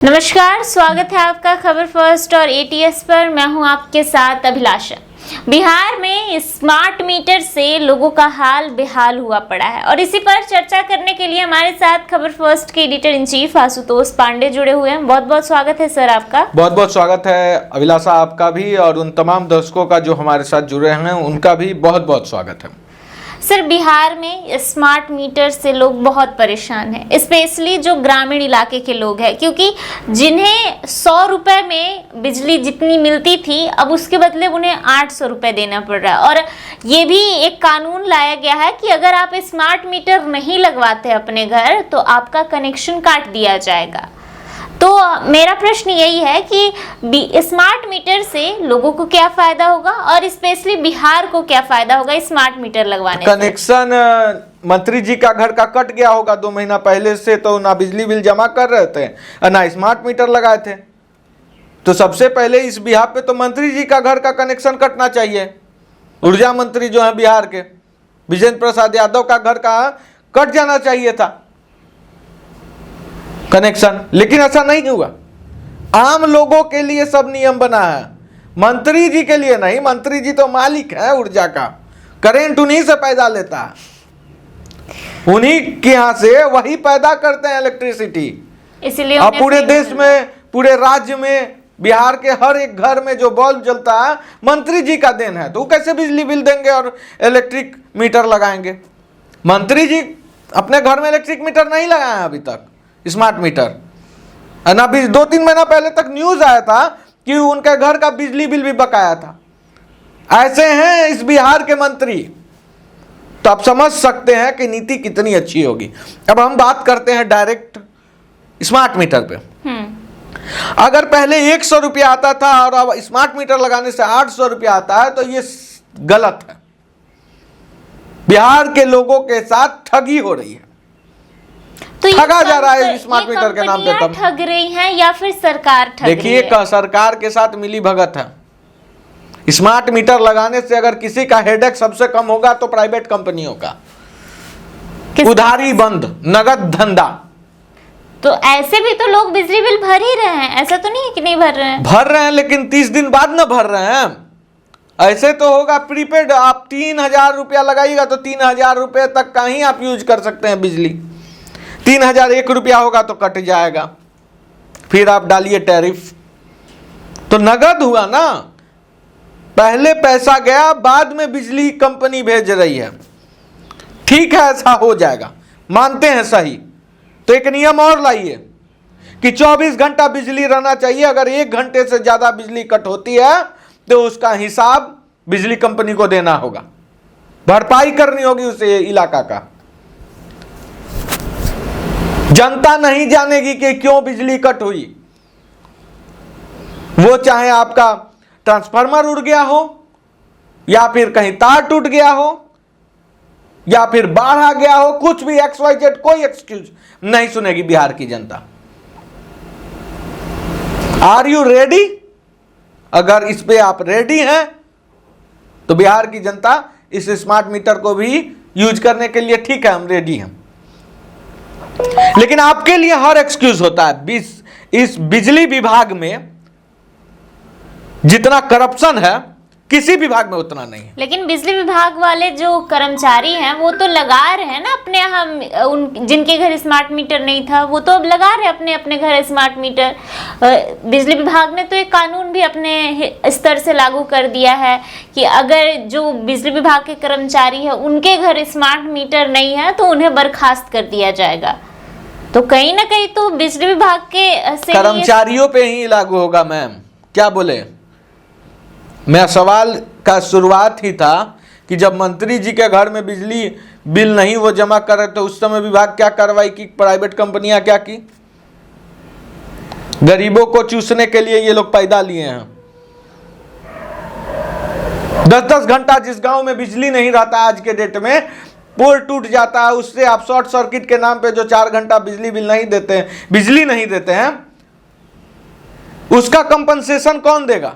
नमस्कार, स्वागत है आपका खबर फर्स्ट और एटीएस पर। मैं हूं आपके साथ अभिलाषा। बिहार में स्मार्ट मीटर से लोगों का हाल बेहाल हुआ पड़ा है और इसी पर चर्चा करने के लिए हमारे साथ खबर फर्स्ट के editor in chief Ashutosh Pandey जुड़े हुए हैं। बहुत बहुत स्वागत है सर आपका। बहुत बहुत स्वागत है अभिलाषा आपका भी, और उन तमाम दर्शकों का जो हमारे साथ जुड़े हैं उनका भी बहुत बहुत स्वागत है। सर, बिहार में स्मार्ट मीटर से लोग बहुत परेशान हैं, स्पेशली जो ग्रामीण इलाके के लोग हैं, क्योंकि जिन्हें 100 रुपए में बिजली जितनी मिलती थी अब उसके बदले उन्हें 800 रुपए देना पड़ रहा है। और ये भी एक कानून लाया गया है कि अगर आप स्मार्ट मीटर नहीं लगवाते अपने घर तो आपका कनेक्शन काट दिया जाएगा। तो मेरा प्रश्न यही है कि स्मार्ट मीटर से लोगों को क्या फायदा होगा और स्पेशली बिहार को क्या फायदा होगा स्मार्ट मीटर लगवाने से? कनेक्शन मंत्री जी का घर का कट गया होगा 2 महीना पहले से, तो ना बिजली बिल जमा कर रहे थे और ना स्मार्ट मीटर लगाए थे। तो सबसे पहले इस बिहार पे तो मंत्री जी का घर का कनेक्शन कटना चाहिए। ऊर्जा मंत्री जो है बिहार के विजेंद्र प्रसाद यादव का घर का कट जाना चाहिए था कनेक्शन, लेकिन ऐसा नहीं हुआ। आम लोगों के लिए सब नियम बना है, मंत्री जी के लिए नहीं। मंत्री जी तो मालिक है ऊर्जा का, करेंट उन्हीं से पैदा लेता है, उन्हीं के यहाँ से वही पैदा करते हैं इलेक्ट्रिसिटी। इसीलिए अब पूरे देश में, पूरे राज्य में, बिहार के हर एक घर में जो बल्ब जलता है मंत्री जी का देन है। तो वो कैसे बिजली बिल देंगे और इलेक्ट्रिक मीटर लगाएंगे? मंत्री जी अपने घर में इलेक्ट्रिक मीटर नहीं लगाए हैं अभी तक, स्मार्ट मीटर। ना भी 2-3 महीना पहले तक न्यूज आया था कि उनके घर का बिजली बिल भी बकाया था। ऐसे हैं इस बिहार के मंत्री। तो आप समझ सकते हैं कि नीति कितनी अच्छी होगी। अब हम बात करते हैं डायरेक्ट स्मार्ट मीटर पे। अगर पहले 100 रुपया आता था और अब स्मार्ट मीटर लगाने से 800 रुपया आता है, तो ये गलत है। बिहार के लोगों के साथ ठगी हो रही है, तो ठगा जा रहा है स्मार्ट मीटर के नाम पे। तब ठग रही हैं या फिर सरकार ठग रही है? देखिए, सरकार के साथ मिली भगत है। स्मार्ट मीटर लगाने से अगर किसी का हेडेक सबसे कम होगा तो प्राइवेट कंपनियों का। उधारी बंद, नगद धंधा। तो ऐसे भी तो लोग बिजली बिल भर ही रहे हैं, ऐसा तो नहीं है कि नहीं भर रहे हैं। भर रहे हैं, लेकिन 30 दिन बाद न भर रहे हैं। ऐसे तो होगा प्रीपेड, आप 3000 रुपया लगाइएगा तो 3000 रुपये तक का ही आप यूज कर सकते हैं बिजली। 3001 रुपया होगा तो कट जाएगा, फिर आप डालिए टैरिफ। तो नगद हुआ ना, पहले पैसा गया, बाद में बिजली कंपनी भेज रही है। ठीक है, ऐसा हो जाएगा, मानते हैं सही। तो एक नियम और लाइए कि 24 घंटा बिजली रहना चाहिए। अगर 1 घंटे से ज्यादा बिजली कट होती है तो उसका हिसाब बिजली कंपनी को देना होगा, भरपाई करनी होगी उस इलाका का। जनता नहीं जानेगी कि क्यों बिजली कट हुई। वो चाहे आपका ट्रांसफार्मर उड़ गया हो, या फिर कहीं तार टूट गया हो, या फिर बाढ़ आ गया हो, कुछ भी XYZ, कोई एक्सक्यूज नहीं सुनेगी बिहार की जनता। Are you ready? अगर इस पे आप रेडी हैं तो बिहार की जनता इस स्मार्ट मीटर को भी यूज करने के लिए ठीक है, हम रेडी हैं। लेकिन आपके लिए हर एक्सक्यूज होता है। इस बिजली विभाग में जितना करप्शन है किसी विभाग में उतना नहीं है। लेकिन बिजली विभाग वाले जो कर्मचारी हैं वो तो लगा रहे हैं ना अपने, हम जिनके घर स्मार्ट मीटर नहीं था वो तो अब लगा रहे हैं अपने अपने घर स्मार्ट मीटर। बिजली विभाग ने तो एक कानून भी अपने स्तर से लागू कर दिया है कि अगर जो बिजली विभाग के कर्मचारी है उनके घर स्मार्ट मीटर नहीं है तो उन्हें बर्खास्त कर दिया जाएगा। तो कहीं ना कहीं तो बिजली विभाग के से कर्मचारियों पे ही लागू होगा। मैम क्या बोले, मेरा सवाल का शुरुआत ही था कि जब मंत्री जी के घर में बिजली बिल नहीं वो जमा कर रहे तो उस समय विभाग क्या कार्रवाई की, प्राइवेट कंपनियां क्या की? गरीबों को चूसने के लिए ये लोग पैदा लिए हैं। 10-10 घंटा जिस गांव में बिजली नहीं रहता आज के डेट में, पोल टूट जाता है, उससे आप शॉर्ट सर्किट के नाम पे जो 4 घंटा बिजली बिल नहीं देते हैं, बिजली नहीं देते हैं, उसका कंपनसेशन कौन देगा?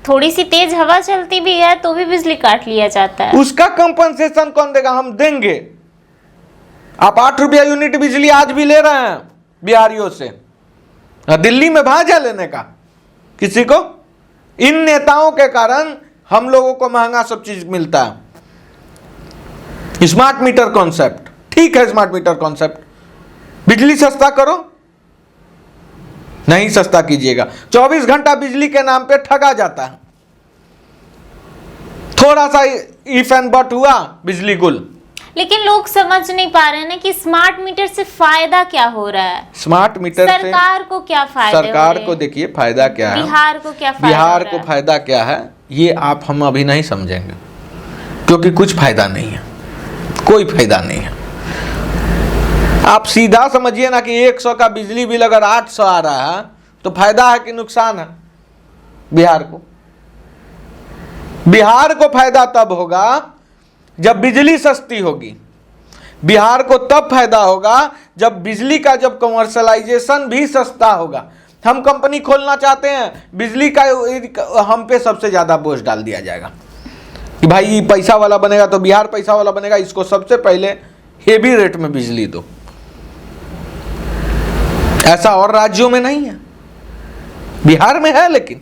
थोड़ी सी तेज हवा चलती भी है तो भी बिजली काट लिया जाता है, उसका कंपनसेशन कौन देगा? हम देंगे। आप 8 रुपया यूनिट बिजली आज भी ले रहे हैं बिहारियों से, दिल्ली में भाजा लेने का किसी को। इन नेताओं के कारण हम लोगों को महंगा सब चीज मिलता है। स्मार्ट मीटर कॉन्सेप्ट ठीक है, स्मार्ट मीटर कॉन्सेप्ट, बिजली सस्ता करो, नहीं सस्ता कीजिएगा। 24 घंटा बिजली के नाम पे ठगा जाता है। थोड़ा सा इफ एंड बट हुआ बिजली गुल। लेकिन लोग समझ नहीं पा रहे हैं ना कि स्मार्ट मीटर से फायदा क्या हो रहा है। स्मार्ट मीटर से सरकार को क्या फायदा, सरकार को देखिए फायदा क्या है, बिहार को क्या फायदा, बिहार को फायदा क्या है, ये आप हम अभी नहीं समझेंगे, क्योंकि कुछ फायदा नहीं है, कोई फायदा नहीं है। आप सीधा समझिए ना कि 100 का बिजली बिल अगर 800 आ रहा है तो फायदा है कि नुकसान है बिहार को। बिहार को फायदा तब होगा जब बिजली सस्ती होगी। बिहार को तब फायदा होगा जब बिजली का जब कमर्शलाइजेशन भी सस्ता होगा। हम कंपनी खोलना चाहते हैं, बिजली का हम पे सबसे ज्यादा बोझ डाल दिया जाएगा कि भाई पैसा वाला बनेगा तो बिहार पैसा वाला बनेगा, इसको सबसे पहले हेवी रेट में बिजली दो। ऐसा और राज्यों में नहीं है, बिहार में है। लेकिन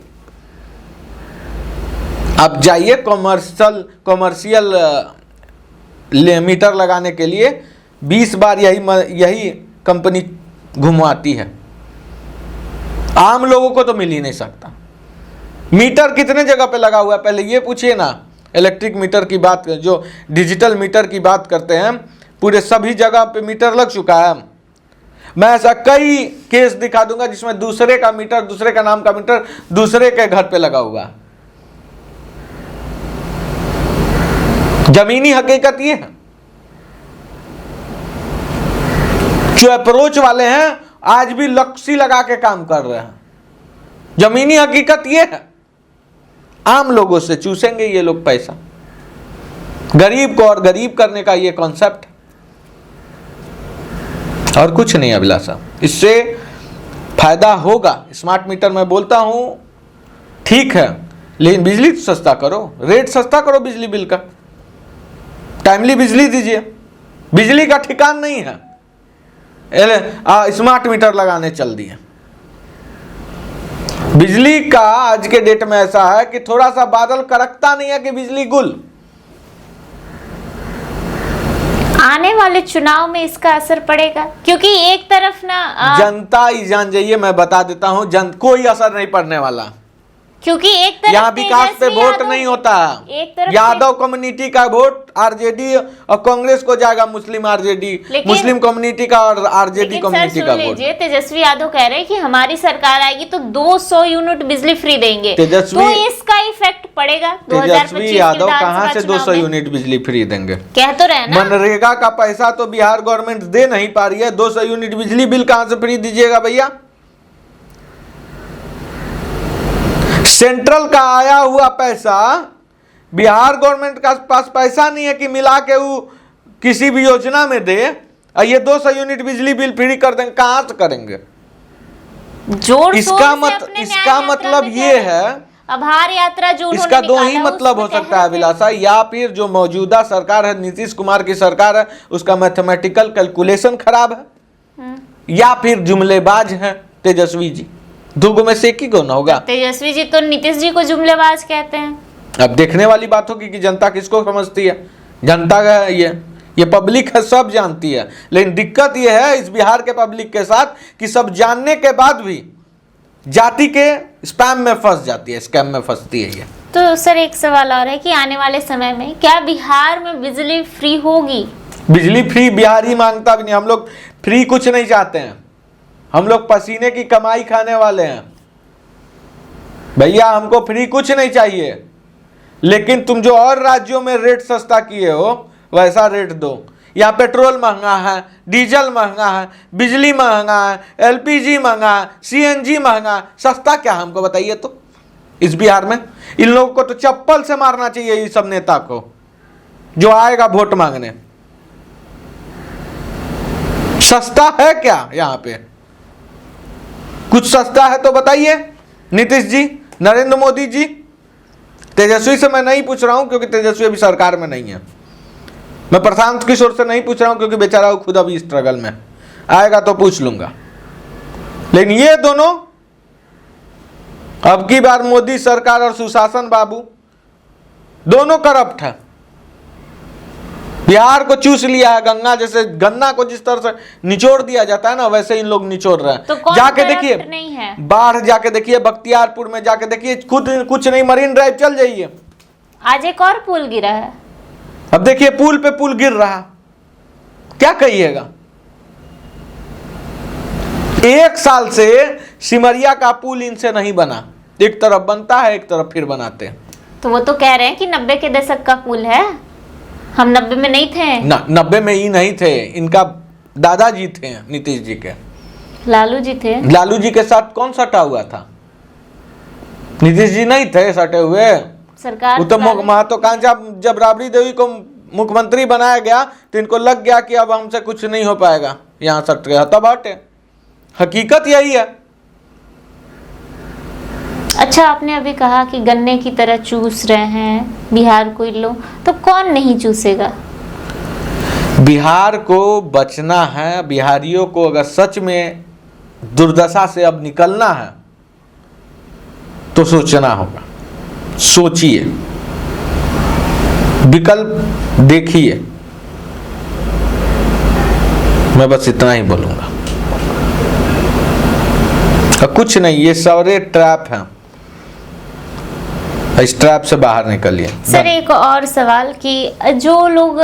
अब जाइए कॉमर्शियल मीटर लगाने के लिए 20 बार यही कंपनी घुमवाती है, आम लोगों को तो मिल ही नहीं सकता। मीटर कितने जगह पे लगा हुआ है पहले ये पूछिए ना। इलेक्ट्रिक मीटर की बात, जो डिजिटल मीटर की बात करते हैं, पूरे सभी जगह पे मीटर लग चुका है। मैं ऐसा कई केस दिखा दूंगा जिसमें दूसरे का मीटर, दूसरे का नाम का मीटर दूसरे के घर पे लगा हुआ। जमीनी हकीकत ये है। जो अप्रोच वाले हैं आज भी लक्ष्य लगा के काम कर रहे हैं। जमीनी हकीकत ये है, आम लोगों से चूसेंगे ये लोग पैसा, गरीब को और गरीब करने का ये कॉन्सेप्ट, और कुछ नहीं अभिलाषा। इससे फायदा होगा। स्मार्ट मीटर मैं बोलता हूं ठीक है, लेकिन बिजली तो सस्ता करो, रेट सस्ता करो बिजली बिल का, टाइमली बिजली दीजिए। बिजली का ठिकान नहीं है, स्मार्ट मीटर लगाने चल दिए। बिजली का आज के डेट में ऐसा है कि थोड़ा सा बादल कड़कता नहीं है कि बिजली गुल। आने वाले चुनाव में इसका असर पड़ेगा, क्योंकि एक तरफ ना जनता ही जान जाइए, मैं बता देता हूं, कोई असर नहीं पड़ने वाला, क्योंकि एक तरफ यहाँ विकास पे वोट नहीं होता। एक तरफ यादव कम्युनिटी का वोट आरजेडी और कांग्रेस को जाएगा, मुस्लिम आरजेडी, मुस्लिम कम्युनिटी का और आरजेडी कम्युनिटी का वोट। तेजस्वी यादव कह रहे हैं कि हमारी सरकार आएगी तो 200 यूनिट बिजली फ्री देंगे, तेजस्वी, तो इसका इफेक्ट पड़ेगा। तेजस्वी यादव कहाँ से 200 यूनिट बिजली फ्री देंगे? कह तो रहे ना, मनरेगा का पैसा तो बिहार गवर्नमेंट दे नहीं पा रही है, 200 यूनिट बिजली बिल कहां से फ्री दीजिएगा भैया? सेंट्रल का आया हुआ पैसा, बिहार गवर्नमेंट का पास पैसा नहीं है कि मिला के वो किसी भी योजना में दे, और ये 200 यूनिट बिजली बिल फ्री कर देंगे, कहां से करेंगे? इसका मतलब ये है, आभार यात्रा जो इसका दो ही मतलब हो सकता है अभिलाषा, या फिर जो मौजूदा सरकार है, नीतीश कुमार की सरकार है, उसका मैथमेटिकल कैलकुलेशन खराब है, या फिर जुमलेबाज है तेजस्वी जी। दो में से एक ही कौन होगा? तेजस्वी जी तो नीतीश जी को जुमलेबाज कहते हैं। अब देखने वाली बात होगी कि जनता किसको समझती है। जनता का ये पब्लिक है, सब जानती है, लेकिन दिक्कत ये है इस बिहार के पब्लिक के साथ कि सब जानने के बाद भी जाति के स्पैम में फंस जाती है, स्कैम में फंसती है ये। तो सर एक सवाल और है कि आने वाले समय में क्या बिहार में बिजली फ्री होगी? बिजली फ्री बिहार ही मांगता भी नहीं, हम लोग फ्री कुछ नहीं चाहते हैं, हम लोग पसीने की कमाई खाने वाले हैं भैया, हमको फ्री कुछ नहीं चाहिए। लेकिन तुम जो और राज्यों में रेट सस्ता किए हो वैसा रेट दो। यहाँ पेट्रोल महंगा है, डीजल महंगा है, बिजली महंगा है, एलपीजी महंगा है, सीएनजी महंगा है, सस्ता क्या हमको बताइए तो। इस बिहार में इन लोगों को तो चप्पल से मारना चाहिए, ये सब नेता को जो आएगा वोट मांगने। सस्ता है क्या यहाँ पे? कुछ सस्ता है तो बताइए नीतीश जी, नरेंद्र मोदी जी। तेजस्वी से मैं नहीं पूछ रहा हूं क्योंकि तेजस्वी अभी सरकार में नहीं है। मैं प्रशांत किशोर से नहीं पूछ रहा हूं क्योंकि बेचारा वो खुद अभी स्ट्रगल में, आएगा तो पूछ लूंगा। लेकिन ये दोनों, अब की बार मोदी सरकार और सुशासन बाबू दोनों करप्ट है। बिहार को चूस लिया है गंगा, जैसे गन्ना को जिस तरह से निचोड़ दिया जाता है ना, वैसे इन लोग निचोड़ रहे हैं। तो कौन जाके corrupt देखिए, नहीं है? बाढ़ जाके देखिए, बख्तियारपुर में जाके देखिए, खुद कुछ नहीं, मरीन ड्राइव चल जाइए, आज एक और पुल गिरा है। अब देखिए पुल पे पुल गिर रहा, क्या कहिएगा। 1 साल से सिमरिया का पुल इनसे नहीं बना, एक तरफ बनता है एक तरफ फिर बनाते हैं। तो वो तो कह रहे हैं कि 90 के दशक का पुल है, हम 90 में नहीं थे। 90 में ही नहीं थे, इनका दादाजी थे, नीतीश जी के, लालू जी थे। लालू जी के साथ कौन सटा हुआ था? नीतीश जी नहीं थे सटे हुए। सरकार वो तो महतोकांक्षा, जब राबड़ी देवी को मुख्यमंत्री बनाया गया तो इनको लग गया कि अब हमसे कुछ नहीं हो पाएगा, यहाँ सट गया, तब हटे। हकीकत यही है। अच्छा, आपने अभी कहा कि गन्ने की तरह चूस रहे हैं बिहार को इन लोग, तो कौन नहीं चूसेगा? बिहार को बचना है, बिहारियों को अगर सच में दुर्दशा से अब निकलना है तो सोचना होगा। सोचिए, विकल्प देखिए। मैं बस इतना ही बोलूंगा, कुछ नहीं। ये सारे ट्रैप हैं, इस ट्रैप से बाहर निकलिए। सर एक और सवाल कि जो लोग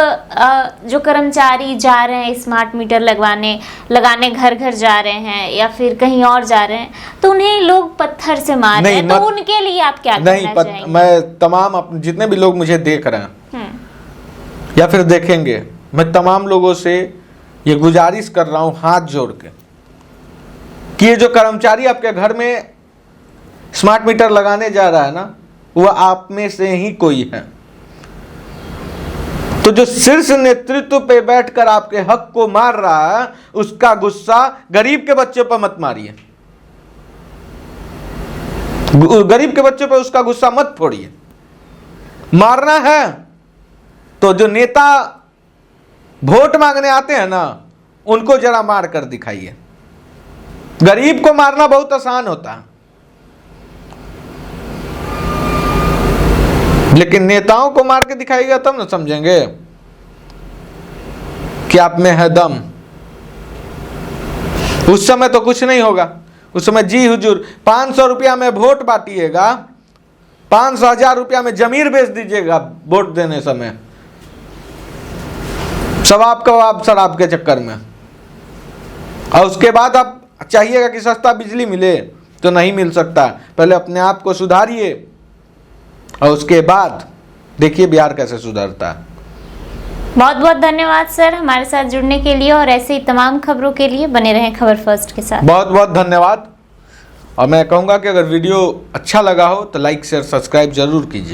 जो कर्मचारी जा रहे हैं स्मार्ट मीटर लगाने घर घर जा रहे हैं या फिर कहीं और जा रहे हैं, तो उन्हें लोग पत्थर से मार रहे हैं, तो उनके लिए आप क्या कहना चाहेंगे? मैं तमाम जितने भी लोग मुझे देख रहे हैं या फिर देखेंगे, मैं तमाम लोगों से ये गुजारिश कर रहा हूं हाथ जोड़ के कि ये जो कर्मचारी आपके घर में स्मार्ट मीटर लगाने जा रहा है ना, वह आप में से ही कोई है। तो जो शीर्ष नेतृत्व पे बैठकर आपके हक को मार रहा है, उसका गुस्सा गरीब के बच्चों पर मत मारिए, गरीब के बच्चों पर उसका गुस्सा मत फोड़िए। मारना है तो जो नेता वोट मांगने आते हैं ना, उनको जरा मार कर दिखाइए। गरीब को मारना बहुत आसान होता है, लेकिन नेताओं को मार के दिखाएगा तब ना समझेंगे कि आप में है दम। उस समय तो कुछ नहीं होगा, उस समय जी हुजूर 500 रुपया में वोट बांटिएगा, 500,000 रुपया में जमीर बेच दीजिएगा वोट देने समय, सवाब कबाब शराब के चक्कर में। और उसके बाद आप चाहिएगा कि सस्ता बिजली मिले, तो नहीं मिल सकता। पहले अपने आप को सुधारिए और उसके बाद देखिए बिहार कैसे सुधरता है। बहुत बहुत धन्यवाद सर हमारे साथ जुड़ने के लिए, और ऐसे ही तमाम खबरों के लिए बने रहें खबर फर्स्ट के साथ। बहुत बहुत धन्यवाद। और मैं कहूँगा कि अगर वीडियो अच्छा लगा हो तो लाइक शेयर सब्सक्राइब जरूर कीजिए।